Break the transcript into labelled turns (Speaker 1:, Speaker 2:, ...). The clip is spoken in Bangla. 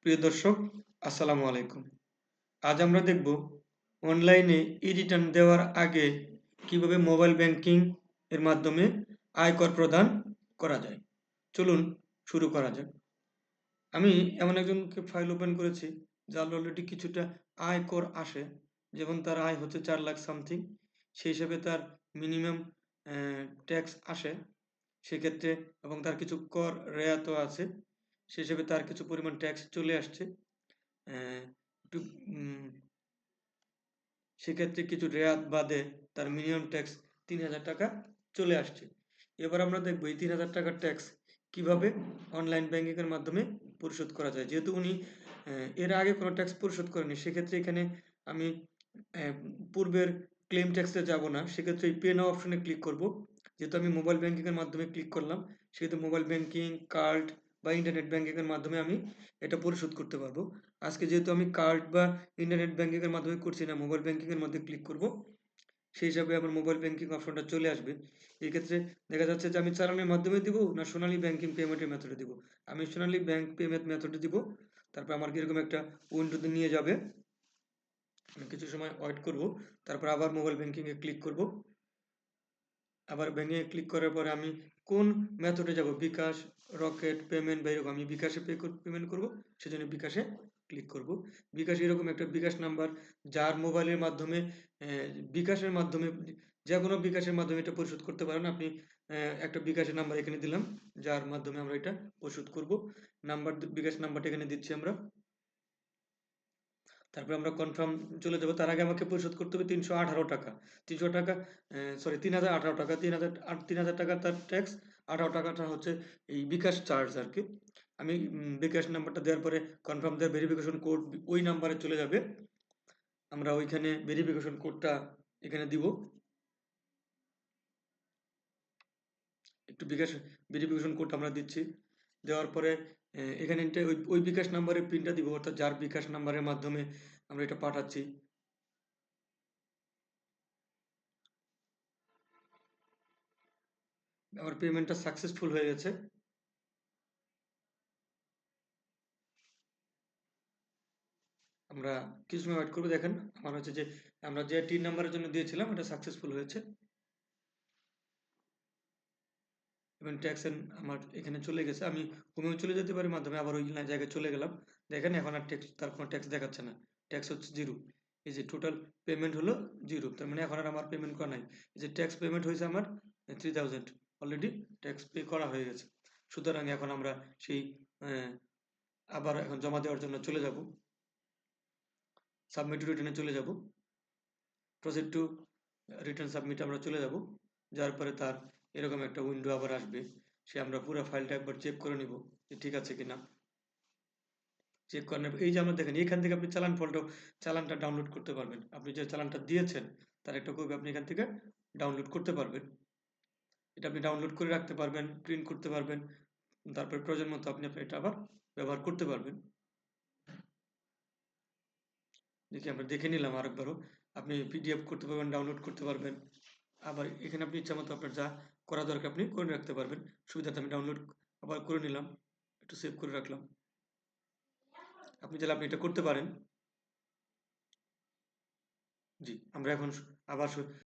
Speaker 1: প্রিয় দর্শক, আসসালামু আলাইকুম। আজ আমরা দেখব অনলাইনে ই-রিটার্ন দেওয়ার আগে কিভাবে মোবাইল ব্যাংকিং এর মাধ্যমে আয়কর প্রদান করা যায়। চলুন শুরু করা যাক। আমি এমন একজনকে ফাইল ওপেন করেছি যার অলরেডি কিছুটা আয়কর আসে। যেমন তার আয় হচ্ছে ৪ লাখ সামথিং। সেই হিসাবে তার মিনিমাম ট্যাক্স আসে। সেক্ষেত্রে এবং তার কিছু কর রেয়াতও আছে। সে হিসেবে তার কিছু পরিমাণ ট্যাক্স চলে আসছে। অ্যা একটু উম সেক্ষেত্রে কিছু রেয়াত বাদে তার মিনিমাম ট্যাক্স ৳৩,০০০ চলে আসছে। এবার আমরা দেখব এই ৳৩,০০০ ট্যাক্স কিভাবে অনলাইন ব্যাংকিং এর মাধ্যমে পরিশোধ করা যায়। যেহেতু উনি এর আগে কোনো ট্যাক্স পরিশোধ করেনি, সেক্ষেত্রে এখানে আমি অ্যা পূর্বের ক্লেম ট্যাক্সে যাব না। সেক্ষেত্রে এই পে নাও অপশনে ক্লিক করব। যেহেতু আমি মোবাইল ব্যাংকিং এর মাধ্যমে ক্লিক করলাম, সেহেতু মোবাইল ব্যাংকিং, কার্ড বা ইন্টারনেট ব্যাংকিং এর মাধ্যমে আমি এটা পরিশোধ করতে পারব। আজকে যেহেতু আমি কার্ড বা ইন্টারনেট ব্যাংকিং এর মাধ্যমে করছি না, মোবাইল ব্যাংকিং এর মধ্যে ক্লিক করব। সেই হিসাবে আমার মোবাইল ব্যাংকিং অপশনটা চলে আসবে। এক্ষেত্রে দেখা যাচ্ছে যে আমি চালানের মাধ্যমে দিব না সোনালী ব্যাংকিং পেমেন্টের মেথডে দিব। আমি সোনালী ব্যাংক পেমেন্ট মেথডে দিব। তারপর আমাকে এরকম একটা উইন্ডোতে নিয়ে যাবে। আমি কিছু সময় ওয়েট করব। তারপর আবার মোবাইল ব্যাংকিং এ ক্লিক করব। আবার ব্যাংকিং এ ক্লিক করার পরে আমি কোন মেথডে যাব? বিকাশ, রকেট, পেমেন্ট বা এরকম আমি বিকাশে পেমেন্ট করব। সেজন্য বিকাশে ক্লিক করব। বিকাশে এরকম একটা বিকাশ নাম্বার যার মোবাইলের মাধ্যমে বিকাশের মাধ্যমে যেকোনো বিকাশের মাধ্যমে এটা পরিশোধ করতে পারেন। আপনি একটা বিকাশের নাম্বার এখানে দিলাম, যার মাধ্যমে আমরা এটা পরিশোধ করব। বিকাশ নাম্বারটা এখানে দিচ্ছি আমরা। তারপরে আমরা কনফার্ম চলে যাব। তার আগে আমাকে পরিশোধ করতে হবে ৳৩১৮। ৳৩০০ সরি ৳৩,০১৮ ৳৩,০০০ তার ট্যাক্স, ৳১৮ হচ্ছে এই বিকাশ চার্জ আরকি। আমি বিকাশ নাম্বারটা দেওয়ার পরে কনফার্ম দেওয়ার ভেরিফিকেশন কোড ওই নাম্বারে চলে যাবে। আমরা ওইখানে ভেরিফিকেশন কোডটা এখানে দিব। একটু বিকাশ ভেরিফিকেশন কোড আমরা দিচ্ছি। দেওয়ার পরে এখানে ওই বিকাশ নাম্বারের পিনটা দিব, অর্থাৎ যার বিকাশ নাম্বারের মাধ্যমে আমরা এটা পাঠাচ্ছি। আমার পেমেন্টটা সাকসেসফুল হয়ে গেছে। আমরা কিছু সময় ওয়েট করব। দেখেন আমার হচ্ছে যে আমরা যে টিন নাম্বারের জন্য দিয়েছিলাম এটা সাকসেসফুল হয়েছে এবং ট্যাক্স আমার এখানে চলে গেছে। আমি হোমেও চলে যেতে পারি, মাধ্যমে আবার ওই জায়গায় চলে গেলাম। দেখেন এখন আর ট্যাক্স, তার কোনো ট্যাক্স দেখাচ্ছে না। ট্যাক্স হচ্ছে 0। এই যে টোটাল পেমেন্ট হলো 0। তার মানে এখন আর আমার পেমেন্ট করা নাই। এই যে ট্যাক্স পেমেন্ট হয়েছে আমার 3000 অলরেডি ট্যাক্স পে করা হয়ে গেছে। সুতরাং এখন আমরা সেই আহ, আবার এখন জমা দেওয়ার জন্য চলে যাব। সাবমিট টু রিটার্নে চলে যাব। প্রসিড টু রিটার্ন সাবমিট আমরা চলে যাব। যার পরে তার এরকম একটা উইন্ডো আবার আসবে। আমরা পুরো ফাইলটা একবার চেক করে নিব যে ঠিক আছে কিনা। চেক করার এই যে আমরা দেখেন এখান থেকে আপনি চালানটা ডাউনলোড করতে পারবেন। আপনি যে চালানটা দিয়েছেন তার একটা কপি আপনি এখান থেকে ডাউনলোড করতে পারবেন। এটা আপনি ডাউনলোড করে রাখতে পারবেন, প্রিন্ট করতে পারবেন। তারপর প্রয়োজন মতো আপনি এটা আবার ব্যবহার করতে পারবেন। দেখি আমরা দেখে নিলাম আরেকবারও। আপনি পিডিএফ করতে পারবেন, ডাউনলোড করতে পারবেন। আবার এখানে আপনি ইচ্ছামতো আপনার যা করা দরকার আপনি করে রাখতে পারবেন। সুবিধার্থে আমি ডাউনলোড আবার করে নিলাম। একটু সেভ করে রাখলাম। আপনি চাইলে আপনি এটা করতে পারেন। জি, আমরা এখন আবার